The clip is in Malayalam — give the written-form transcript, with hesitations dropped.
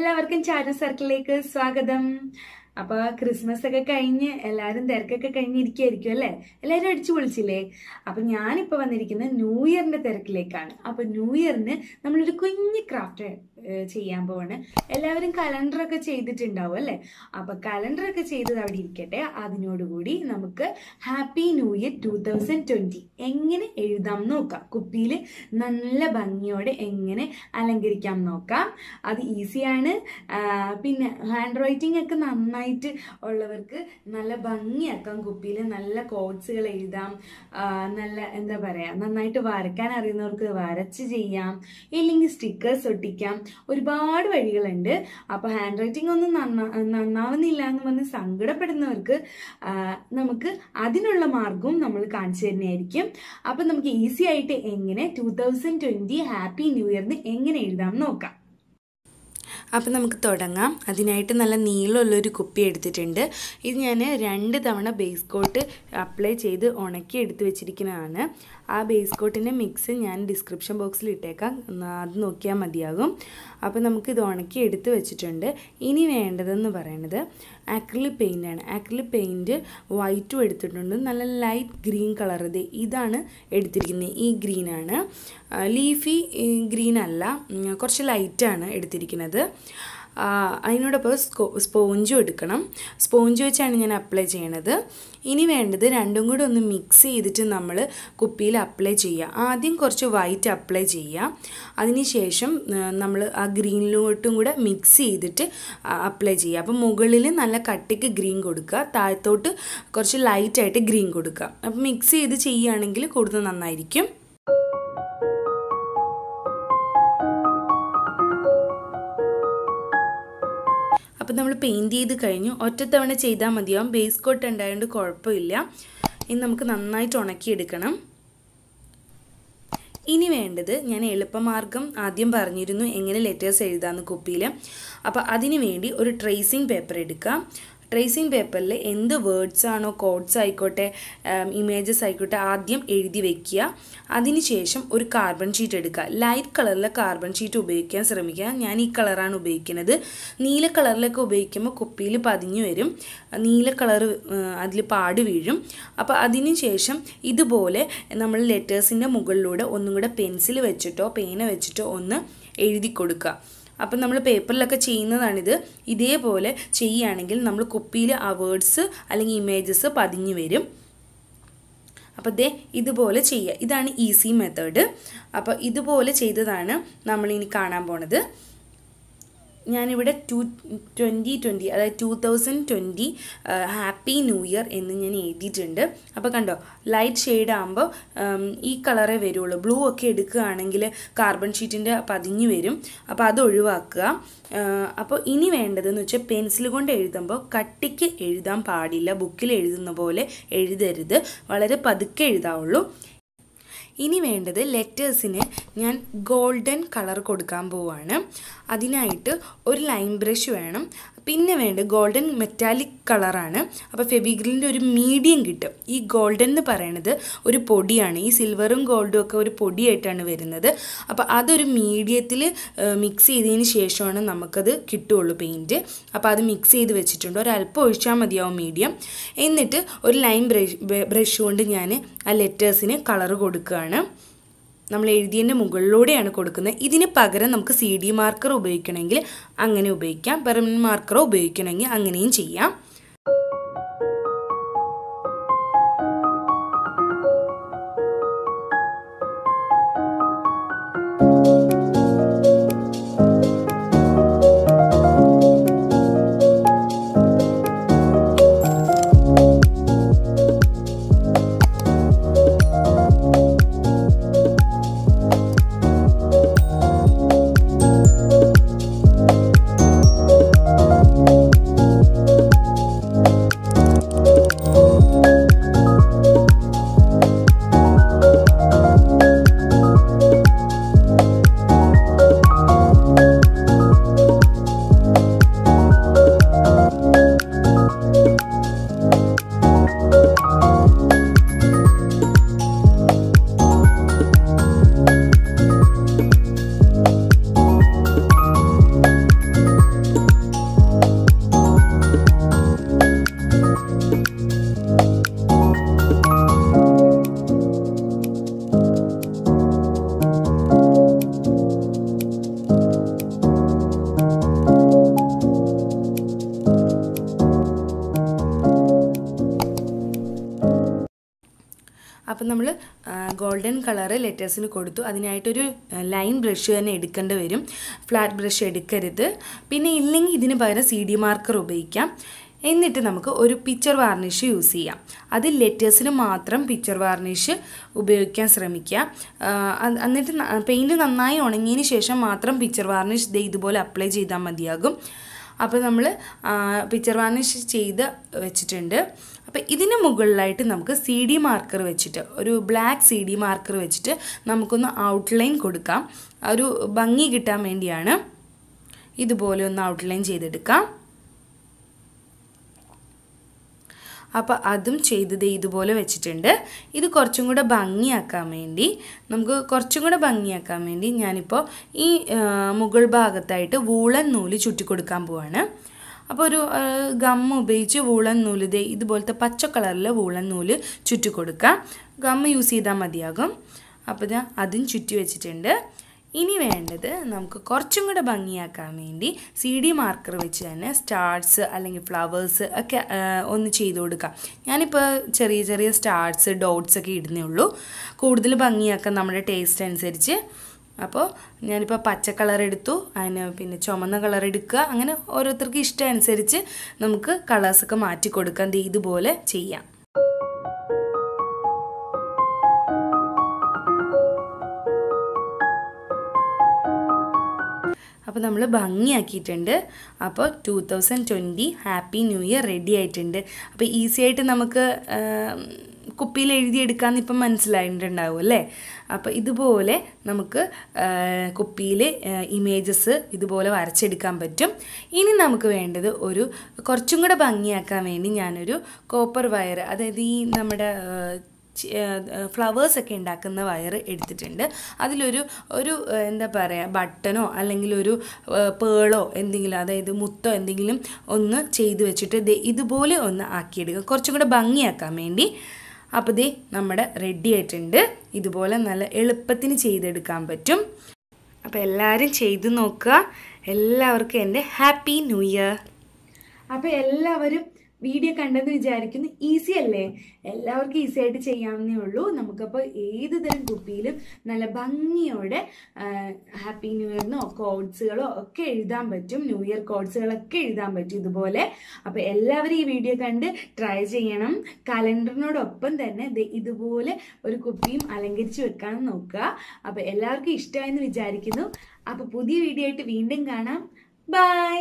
എല്ലാവർക്കും ചാരു സർക്കിളിലേക്ക് സ്വാഗതം. അപ്പൊ ക്രിസ്മസ് ഒക്കെ കഴിഞ്ഞ് എല്ലാവരും തിരക്കൊക്കെ കഴിഞ്ഞിരിക്കുകയായിരിക്കും അല്ലേ? എല്ലാവരും അടിച്ചു പൊളിച്ചില്ലേ? അപ്പൊ ഞാനിപ്പോ വന്നിരിക്കുന്നത് ന്യൂ ഇയറിന്റെ തിരക്കിലേക്കാണ്. അപ്പൊ ന്യൂ ഇയറിന് നമ്മളൊരു കുഞ്ഞ് ക്രാഫ്റ്റ് ചെയ്യാൻ പോവാണ്. എല്ലാവരും കലണ്ടറൊക്കെ ചെയ്തിട്ടുണ്ടാവും അല്ലേ? അപ്പൊ കലണ്ടറൊക്കെ ചെയ്തത് അവിടെ ഇരിക്കട്ടെ. അതിനോടുകൂടി നമുക്ക് ഹാപ്പി ന്യൂ ഇയർ 2020 എങ്ങനെ എഴുതാം നോക്കാം. കുപ്പിയിൽ നല്ല ഭംഗിയോടെ എങ്ങനെ അലങ്കരിക്കാം നോക്കാം. അത് ഈസിയാണ്. പിന്നെ ഹാൻഡ് റൈറ്റിംഗ് ഒക്കെ നന്നായിട്ട് ഉള്ളവർക്ക് നല്ല ഭംഗിയാക്കാം. കുപ്പിയിൽ നല്ല കോഡ്സുകൾ എഴുതാം. നല്ല എന്താ പറയാ, നന്നായിട്ട് വരയ്ക്കാൻ അറിയുന്നവർക്ക് വരച്ച് ചെയ്യാം, ഇല്ലെങ്കിൽ സ്റ്റിക്കേഴ്സ് ഒട്ടിക്കാം. ഒരുപാട് വഴികളുണ്ട്. അപ്പൊ ഹാൻഡ് റൈറ്റിംഗ് ഒന്നും നന്നാവുന്നില്ല എന്ന് പറഞ്ഞ് സങ്കടപ്പെടുന്നവർക്ക് നമുക്ക് അതിനുള്ള മാർഗവും നമ്മൾ കാണിച്ചു തരുന്നതായിരിക്കും. അപ്പൊ നമുക്ക് ഈസി ആയിട്ട് എങ്ങനെ 2020 ഹാപ്പി ന്യൂ ഇയറിന് എങ്ങനെ എഴുതാം നോക്കാം. അപ്പം നമുക്ക് തുടങ്ങാം. അതിനായിട്ട് നല്ല നീളമുള്ളൊരു കുപ്പി എടുത്തിട്ടുണ്ട്. ഇത് ഞാൻ 2 തവണ ബേസ് കോട്ട് അപ്ലൈ ചെയ്ത് ഉണക്കി എടുത്ത് വെച്ചിരിക്കുന്നതാണ്. ആ ബേസ് കോട്ടിൻ്റെ മിക്സ് ഞാൻ ഡിസ്ക്രിപ്ഷൻ ബോക്സിൽ ഇട്ടേക്കാം, അത് നോക്കിയാൽ മതിയാകും. അപ്പോൾ നമുക്കിത് ഉണക്കി എടുത്ത് വെച്ചിട്ടുണ്ട്. ഇനി വേണ്ടതെന്ന് പറയുന്നത് ആക്രിലിക് പെയിൻ്റാണ്. ആക്രിലിക് പെയിൻറ്റ് വൈറ്റും എടുത്തിട്ടുണ്ട്. നല്ല ലൈറ്റ് ഗ്രീൻ കളർ, ഇതാണ് എടുത്തിരിക്കുന്നത്. ഈ ഗ്രീനാണ്, ലീഫി ഗ്രീൻ അല്ല, കുറച്ച് ലൈറ്റാണ് എടുത്തിരിക്കുന്നത്. അതിനോടൊപ്പം സ്പോഞ്ചും എടുക്കണം. സ്പോഞ്ച് വെച്ചാണ് ഞാൻ അപ്ലൈ ചെയ്യണത്. ഇനി വേണ്ടത് രണ്ടും കൂടെ ഒന്ന് മിക്സ് ചെയ്തിട്ട് നമ്മൾ കുപ്പിയിൽ അപ്ലൈ ചെയ്യുക. ആദ്യം കുറച്ച് വൈറ്റ് അപ്ലൈ ചെയ്യുക. അതിനുശേഷം നമ്മൾ ആ ഗ്രീനിലോട്ടും കൂടെ മിക്സ് ചെയ്തിട്ട് അപ്ലൈ ചെയ്യുക. അപ്പം മുകളിൽ നല്ല കട്ടിക്ക് ഗ്രീൻ കൊടുക്കുക, താഴത്തോട്ട് കുറച്ച് ലൈറ്റായിട്ട് ഗ്രീൻ കൊടുക്കുക. അപ്പം മിക്സ് ചെയ്ത് ചെയ്യുകയാണെങ്കിൽ കൂടുതൽ നന്നായിരിക്കും. അപ്പം നമ്മൾ പെയിൻറ്റ് ചെയ്ത് കഴിഞ്ഞു. ഒറ്റത്തവണ ചെയ്താൽ മതിയാവും. ബേസ് കോട്ട് ഉണ്ടായതുകൊണ്ട് കുഴപ്പമില്ല. ഇനി നമുക്ക് നന്നായിട്ട് ഉണക്കിയെടുക്കണം. ഇനി വേണ്ടത്, ഞാൻ എളുപ്പമാർഗം ആദ്യം പറഞ്ഞിരുന്നു എങ്ങനെ ലെറ്റേഴ്സ് എഴുതാമെന്ന് കുപ്പിയിൽ. അപ്പോൾ അതിന് വേണ്ടി ഒരു ട്രേസിങ് പേപ്പർ എടുക്കുക. ട്രേസിങ് പേപ്പറിൽ എന്ത് വേർഡ്സ് ആണോ, കോഡ്സ് ആയിക്കോട്ടെ, ഇമേജസ് ആയിക്കോട്ടെ, ആദ്യം എഴുതി വെക്കുക. അതിനുശേഷം ഒരു കാർബൺ ഷീറ്റ് എടുക്കുക. ലൈറ്റ് കളറിലെ കാർബൺ ഷീറ്റ് ഉപയോഗിക്കാൻ ശ്രമിക്കുക. ഞാൻ ഈ കളറാണ് ഉപയോഗിക്കുന്നത്. നീല കളറിലൊക്കെ ഉപയോഗിക്കുമ്പോൾ കുപ്പിയിൽ പതിഞ്ഞു വരും, നീല കളർ അതിൽ പാട് വീഴും. അപ്പോൾ അതിന് ശേഷം ഇതുപോലെ നമ്മൾ ലെറ്റേഴ്സിൻ്റെ മുകളിലൂടെ ഒന്നും കൂടെ പെൻസിൽ വെച്ചിട്ടോ പേന വെച്ചിട്ടോ ഒന്ന് എഴുതി കൊടുക്കുക. അപ്പം നമ്മൾ പേപ്പറിലൊക്കെ ചെയ്യുന്നതാണിത്. ഇതേപോലെ ചെയ്യുകയാണെങ്കിൽ നമ്മൾ കുപ്പിയിൽ ആ വേർഡ്സ് അല്ലെങ്കിൽ ഇമേജസ് പതിഞ്ഞു വരും. അപ്പോൾ ഇതുപോലെ ചെയ്യുക. ഇതാണ് ഈസി മെത്തേഡ്. അപ്പോൾ ഇതുപോലെ ചെയ്തതാണ് നമ്മളിനി കാണാൻ പോണത്. ഞാനിവിടെ 2020 അതായത് 2020 ഹാപ്പി ന്യൂ ഇയർ എന്ന് ഞാൻ എഴുതിയിട്ടുണ്ട്. അപ്പോൾ കണ്ടോ, ലൈറ്റ് ഷെയ്ഡ് ആകുമ്പോൾ ഈ കളറേ വരുള്ളൂ. ബ്ലൂ ഒക്കെ എടുക്കുകയാണെങ്കിൽ കാർബൺ ഷീറ്റിൻ്റെ പതിഞ്ഞു വരും. അപ്പോൾ അത് ഒഴിവാക്കുക. അപ്പോൾ ഇനി വേണ്ടതെന്ന് വെച്ചാൽ പെൻസിൽ കൊണ്ട് എഴുതുമ്പോൾ കട്ടിക്ക് എഴുതാൻ പാടില്ല. ബുക്കിൽ എഴുതുന്ന പോലെ എഴുതരുത്, വളരെ പതുക്കെ എഴുതാവുള്ളൂ. ഇനി വേണ്ടത്, ലെറ്റേഴ്സിന് ഞാൻ ഗോൾഡൻ കളർ കൊടുക്കാൻ പോവുകയാണ്. അതിനായിട്ട് ഒരു ലൈൻ ബ്രഷ് വേണം. പിന്നെ വേണ്ടത് ഗോൾഡൻ മെറ്റാലിക് കളറാണ്. അപ്പോൾ ഫെവിഗ്രിലിൻ്റെ ഒരു മീഡിയം കിട്ടും. ഈ ഗോൾഡൻ എന്ന് പറയണത് ഒരു പൊടിയാണ്. ഈ സിൽവറും ഗോൾഡും ഒക്കെ ഒരു പൊടിയായിട്ടാണ് വരുന്നത്. അപ്പോൾ അതൊരു മീഡിയത്തിൽ മിക്സ് ചെയ്തതിന് ശേഷമാണ് നമുക്കത് കിട്ടുകയുള്ളൂ പെയിൻറ്റ്. അപ്പോൾ അത് മിക്സ് ചെയ്ത് വെച്ചിട്ടുണ്ട്. ഒരല്പം ഒഴിച്ചാൽ മതിയാവും മീഡിയം. എന്നിട്ട് ഒരു ലൈൻ ബ്രഷ് കൊണ്ട് ഞാൻ ആ ലെറ്റേഴ്സിന് കളർ കൊടുക്കുകയാണ്. നമ്മൾ എഴുതിയതിൻ്റെ മുകളിലൂടെയാണ് കൊടുക്കുന്നത്. ഇതിന് പകരം നമുക്ക് CD മാർക്കർ ഉപയോഗിക്കണമെങ്കിൽ അങ്ങനെ ഉപയോഗിക്കാം, പെർമനൻറ്റ് മാർക്കറോ ഉപയോഗിക്കണമെങ്കിൽ അങ്ങനെയും ചെയ്യാം. അപ്പം നമ്മൾ ഗോൾഡൻ കളറ് ലെറ്റേഴ്സിന് കൊടുത്തു. അതിനായിട്ടൊരു ലൈൻ ബ്രഷ് തന്നെ എടുക്കേണ്ടി വരും, ഫ്ലാറ്റ് ബ്രഷ് എടുക്കരുത്. പിന്നെ ഇല്ലെങ്കിൽ ഇതിന് പകരം CD മാർക്കർ ഉപയോഗിക്കാം. എന്നിട്ട് നമുക്ക് ഒരു പിക്ചർ വാർണിഷ് യൂസ് ചെയ്യാം. അത് ലെറ്റേഴ്സിന് മാത്രം പിക്ചർ വാർണിഷ് ഉപയോഗിക്കാൻ ശ്രമിക്കുക. എന്നിട്ട് പെയിൻറ്റ് നന്നായി ഉണങ്ങിയതിന് ശേഷം മാത്രം പിക്ചർ വാർണിഷ് ഇതുപോലെ അപ്ലൈ ചെയ്താൽ മതിയാകും. അപ്പോൾ നമ്മൾ പിക്ചർ വാർണിഷ് ചെയ്ത് വെച്ചിട്ടുണ്ട്. അപ്പോൾ ഇതിന് മുകളിലായിട്ട് നമുക്ക് CD മാർക്കർ വെച്ചിട്ട്, ഒരു ബ്ലാക്ക് CD മാർക്കർ വെച്ചിട്ട് നമുക്കൊന്ന് ഔട്ട്ലൈൻ കൊടുക്കാം. ഒരു ഭംഗി കിട്ടാൻ വേണ്ടിയാണ്. ഇതുപോലെ ഒന്ന് ഔട്ട്ലൈൻ ചെയ്തെടുക്കാം. അപ്പോൾ അതും ചെയ്തത് ഇതുപോലെ വെച്ചിട്ടുണ്ട്. ഇത് കുറച്ചും കൂടെ ഭംഗിയാക്കാൻ വേണ്ടി ഞാനിപ്പോൾ ഈ മുകൾ ഭാഗത്തായിട്ട് വൂളൻ നൂല് ചുറ്റി കൊടുക്കാൻ പോവാണ്. അപ്പോൾ ഒരു ഗം ഉപയോഗിച്ച് വൂളൻ നൂല് ഇതുപോലത്തെ പച്ച കളറിലെ വൂളൻ നൂല് ചുറ്റി കൊടുക്കാം. ഗം യൂസ് ചെയ്താൽ മതിയാകും. അപ്പോൾ ഞാൻ അതും ചുറ്റി വെച്ചിട്ടുണ്ട്. ഇനി വേണ്ടത് നമുക്ക് കുറച്ചും കൂടെ ഭംഗിയാക്കാൻ വേണ്ടി CD മാർക്കർ വെച്ച് തന്നെ സ്റ്റാർസ് അല്ലെങ്കിൽ ഫ്ലവേഴ്സ് ഒക്കെ ഒന്ന് ചെയ്ത് കൊടുക്കാം. ഞാനിപ്പോൾ ചെറിയ ചെറിയ സ്റ്റാർസ് ഡോട്ട്സ് ഒക്കെ ഇടുന്നേ ഉള്ളൂ. കൂടുതൽ ഭംഗിയാക്കാം നമ്മുടെ ടേസ്റ്റ് അനുസരിച്ച്. അപ്പോൾ ഞാനിപ്പോൾ പച്ച കളർ എടുത്തു, അതിന് പിന്നെ ചുമന്ന കളർ എടുക്കുക. അങ്ങനെ ഓരോരുത്തർക്ക് ഇഷ്ടം അനുസരിച്ച് നമുക്ക് കളേഴ്സൊക്കെ മാറ്റി കൊടുക്കാം. ഇതുപോലെ ചെയ്യാം. അപ്പോൾ നമ്മൾ ഭംഗിയാക്കിയിട്ടുണ്ട്. അപ്പോൾ 2020 ഹാപ്പി ന്യൂ ഇയർ റെഡി ആയിട്ടുണ്ട്. അപ്പോൾ ഈസി ആയിട്ട് നമുക്ക് കുപ്പിയിൽ എഴുതിയെടുക്കാമെന്ന് ഇപ്പം മനസ്സിലായിട്ടുണ്ടാവും അല്ലേ? അപ്പോൾ ഇതുപോലെ നമുക്ക് കുപ്പിയിൽ ഇമേജസ് ഇതുപോലെ വരച്ചെടുക്കാൻ പറ്റും. ഇനി നമുക്ക് വേണ്ടത് കുറച്ചും കൂടെ ഭംഗിയാക്കാൻ വേണ്ടി ഞാനൊരു കോപ്പർ വയർ, അതായത് ഈ നമ്മുടെ ഫ്ലവേഴ്സൊക്കെ ഉണ്ടാക്കുന്ന വയർ എടുത്തിട്ടുണ്ട്. അതിലൊരു എന്താ പറയുക, ബട്ടണോ അല്ലെങ്കിൽ ഒരു പേളോ എന്തെങ്കിലും, അതായത് മുത്തോ എന്തെങ്കിലും ഒന്ന് ചെയ്ത് വെച്ചിട്ട് ഇതുപോലെ ഒന്ന് ആക്കിയെടുക്കുക, കുറച്ചും കൂടെ ഭംഗിയാക്കാൻ വേണ്ടി. അപ്പോൾ നമ്മുടെ റെഡി ആയിട്ടുണ്ട്. ഇതുപോലെ നല്ല എളുപ്പത്തിന് ചെയ്തെടുക്കാൻ പറ്റും. അപ്പോൾ എല്ലാവരും ചെയ്ത് നോക്കുക. എല്ലാവർക്കും എൻ്റെ ഹാപ്പി ന്യൂ ഇയർ. അപ്പോൾ എല്ലാവരും വീഡിയോ കണ്ടെന്ന് വിചാരിക്കുന്നു. ഈസി അല്ലേ? എല്ലാവർക്കും ഈസി ആയിട്ട് ചെയ്യാവുന്നേ ഉള്ളൂ. നമുക്കപ്പോൾ ഏത് തരം കുപ്പിയിലും നല്ല ഭംഗിയോടെ ഹാപ്പി ന്യൂ ഇയറിനോ കോഡ്സുകളോ ഒക്കെ എഴുതാൻ പറ്റും. ന്യൂ ഇയർ കോഡ്സുകളൊക്കെ എഴുതാൻ പറ്റും ഇതുപോലെ. അപ്പോൾ എല്ലാവരും ഈ വീഡിയോ കണ്ട് ട്രൈ ചെയ്യണം. കലണ്ടറിനോടൊപ്പം തന്നെ ഇതുപോലെ ഒരു കുപ്പിയും അലങ്കരിച്ച് വെക്കാൻ നോക്കുക. അപ്പോൾ എല്ലാവർക്കും ഇഷ്ടമായെന്ന് വിചാരിക്കുന്നു. അപ്പോൾ പുതിയ വീഡിയോ ആയിട്ട് വീണ്ടും കാണാം. ബൈ.